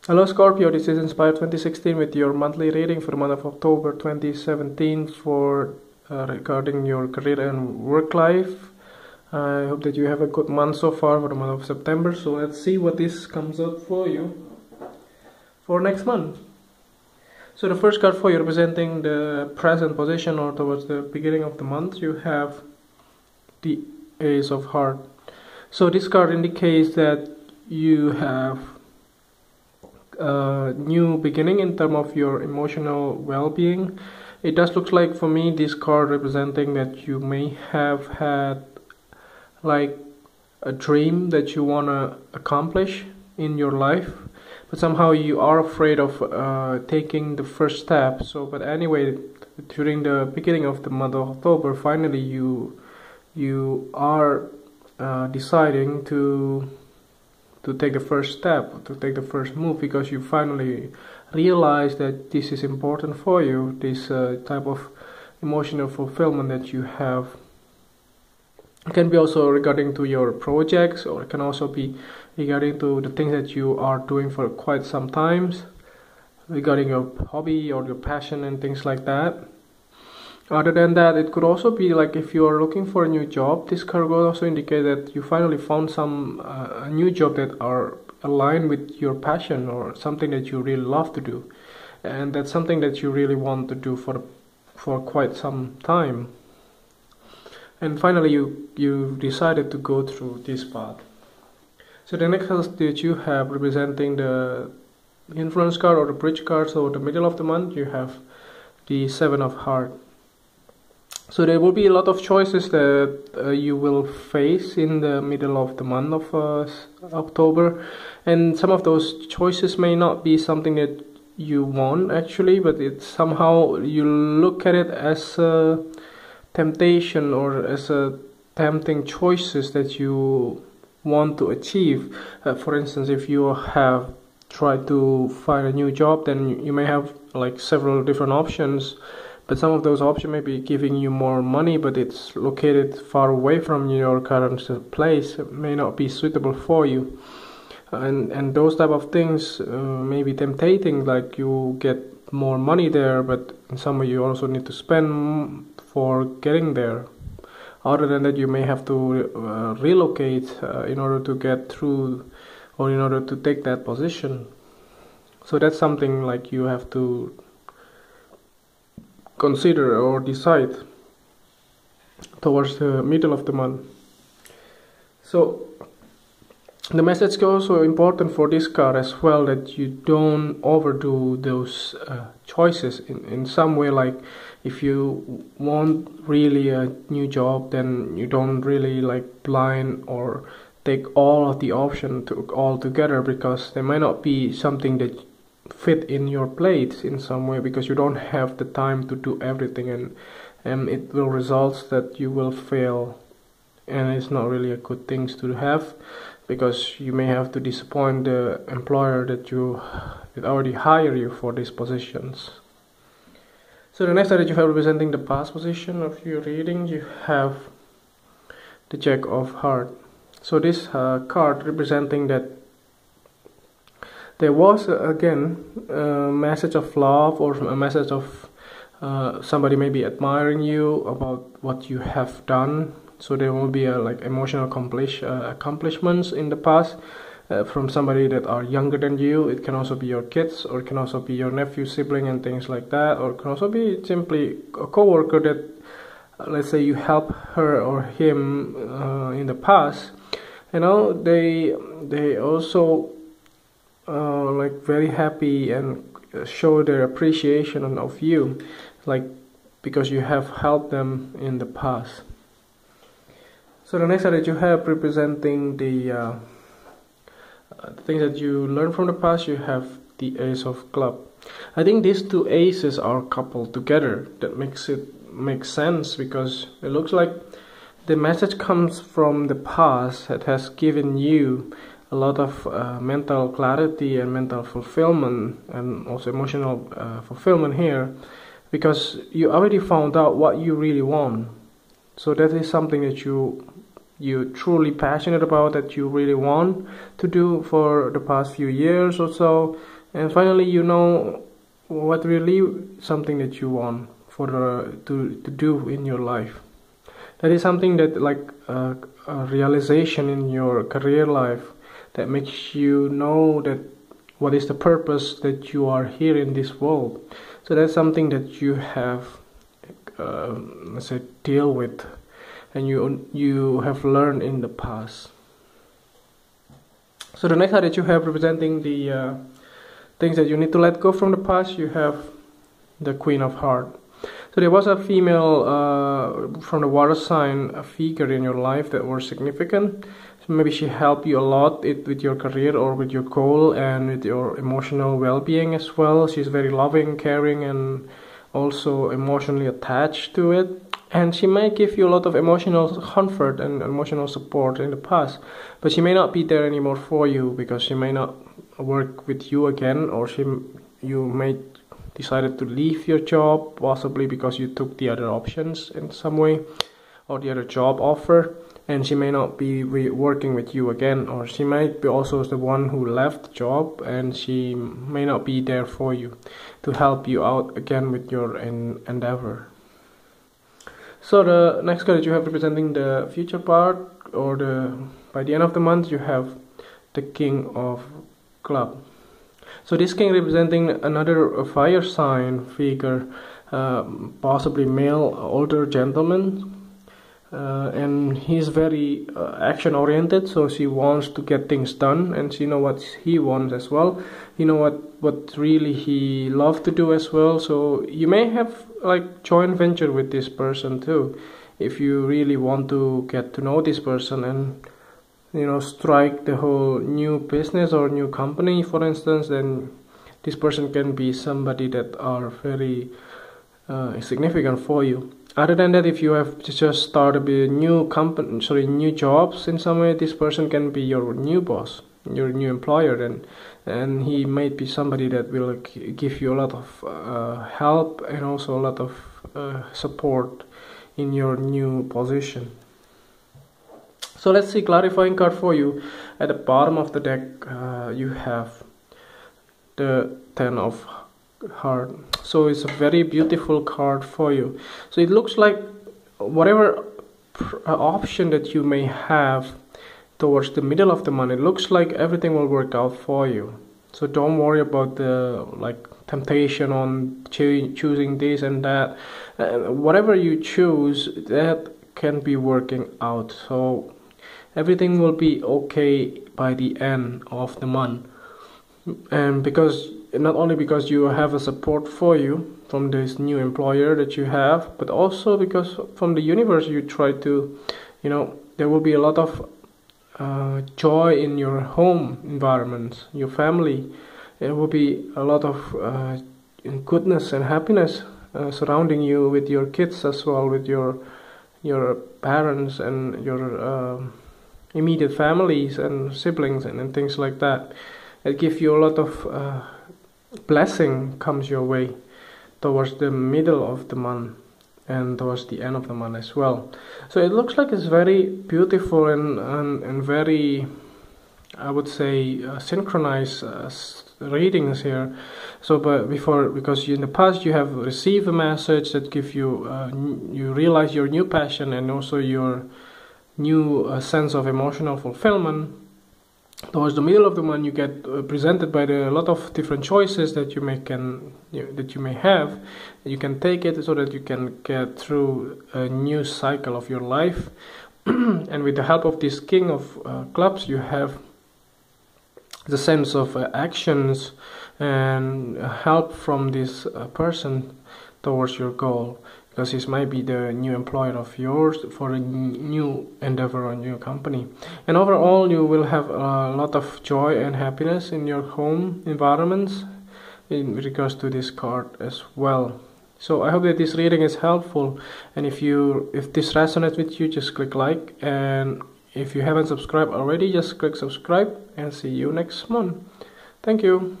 Hello Scorpio, this is Inspire 2016 with your monthly reading for the month of October 2017 for regarding your career and work life. I hope that you have a good month so far for the month of September. So let's see what this comes out for you for next month. So the first card for you representing the present position or towards the beginning of the month, you have the Ace of Hearts. So this card indicates that you have a new beginning in terms of your emotional well-being. It does look like for me this card representing that you may have had like a dream that you want to accomplish in your life, but somehow you are afraid of taking the first step. So but anyway, during the beginning of the month of October, finally you are deciding to take the first step, to take the first move, because you finally realize that this is important for you, this type of emotional fulfillment that you have. It can be also regarding to your projects, or it can also be regarding to the things that you are doing for quite some times, regarding your hobby or your passion and things like that. Other than that, it could also be like if you are looking for a new job, this card will also indicate that you finally found some a new job that are aligned with your passion or something that you really love to do, and that's something that you really want to do for quite some time. And finally, you decided to go through this path. So the next card that you have representing the influence card or the bridge card, so the middle of the month, you have the Seven of Hearts. So there will be a lot of choices that you will face in the middle of the month of October, and some of those choices may not be something that you want actually, but it's somehow you look at it as a temptation or as a tempting choices that you want to achieve. For instance, if you have tried to find a new job, then you may have like several different options. But some of those options may be giving you more money, but it's located far away from your current place. It may not be suitable for you, and those type of things may be tempting. Like you get more money there, but in some way you also need to spend for getting there. Other than that, you may have to relocate in order to get through, or in order to take that position. So that's something like you have to consider or decide towards the middle of the month. So the message is also important for this card as well, that you don't overdo those choices in some way. Like if you want really a new job, then you don't really like blind or take all of the options all together, because there might not be something that fit in your plate in some way, because you don't have the time to do everything, and it will result that you will fail, and it's not really a good thing to have, because you may have to disappoint the employer that already hired you for these positions. So the next card that you have representing the past position of your reading, you have the Jack of Hearts. So this card representing that there was again a message of love, or a message of somebody maybe admiring you about what you have done. So there will be like emotional accomplishments in the past from somebody that are younger than you. It can also be your kids, or it can also be your nephew, sibling, and things like that. Or it can also be simply a co-worker that, let's say, you help her or him in the past. You know, they also like very happy and show their appreciation of you, like because you have helped them in the past. So the next card that you have representing the things that you learned from the past, you have the Ace of Clubs. I think these two aces are coupled together. That makes sense, because it looks like the message comes from the past that has given you a lot of mental clarity and mental fulfillment, and also emotional fulfillment here, because you already found out what you really want. So that is something that you're truly passionate about, that you really want to do for the past few years or so. And finally, you know what really something that you want for to do in your life. That is something that like a realization in your career life that makes you know that what is the purpose that you are here in this world. So that's something that you have let's say deal with, and you have learned in the past. So the next card that you have representing the things that you need to let go from the past, you have the Queen of Hearts. So there was a female from the water sign, a figure in your life that was significant. So maybe she helped you a lot with your career or with your goal and with your emotional well-being as well. She's very loving, caring, and also emotionally attached to it. And she may give you a lot of emotional comfort and emotional support in the past, but she may not be there anymore for you because she may not work with you again, or you may decided to leave your job, possibly because you took the other options in some way or the other job offer, and she may not be working with you again, or she might be also the one who left the job and she may not be there for you to help you out again with your endeavor. So the next card that you have representing the future part, or by the end of the month, you have the King of Clubs. So this king representing another fire sign figure, possibly male, older gentleman, and he's very action oriented. So she wants to get things done, and she know what he wants as well. You know what really he loves to do as well. So you may have like joint venture with this person too, if you really want to get to know this person and strike the whole new business or new company, for instance. Then this person can be somebody that are very significant for you. Other than that, if you have just started a new company, new jobs in some way, this person can be your new boss, your new employer, and he might be somebody that will give you a lot of help and also a lot of support in your new position. So let's see, clarifying card for you. At the bottom of the deck, you have the Ten of Hearts. So it's a very beautiful card for you. So it looks like whatever option that you may have towards the middle of the month, it looks like everything will work out for you. So don't worry about the temptation on choosing this and that. Whatever you choose, that can be working out. So everything will be okay by the end of the month, and not only because you have a support for you from this new employer that you have, but also because from the universe you try to, there will be a lot of joy in your home environment, your family. There will be a lot of goodness and happiness surrounding you, with your kids as well, with your parents and your immediate families and siblings and things like that. It gives you a lot of blessing comes your way towards the middle of the month and towards the end of the month as well. So it looks like it's very beautiful and very, I would say, synchronized readings here. So because in the past you have received a message that give you you realize your new passion and also your new sense of emotional fulfillment. Towards the middle of the month, you get presented by a lot of different choices that you may have. You can take it so that you can get through a new cycle of your life. And with the help of this King of Clubs, you have the sense of actions and help from this person towards your goal, because this might be the new employer of yours for a new endeavor or new company. And overall, you will have a lot of joy and happiness in your home environments in regards to this card as well. So I hope that this reading is helpful, and if this resonates with you, just click like, and if you haven't subscribed already, just click subscribe, and see you next month. Thank you.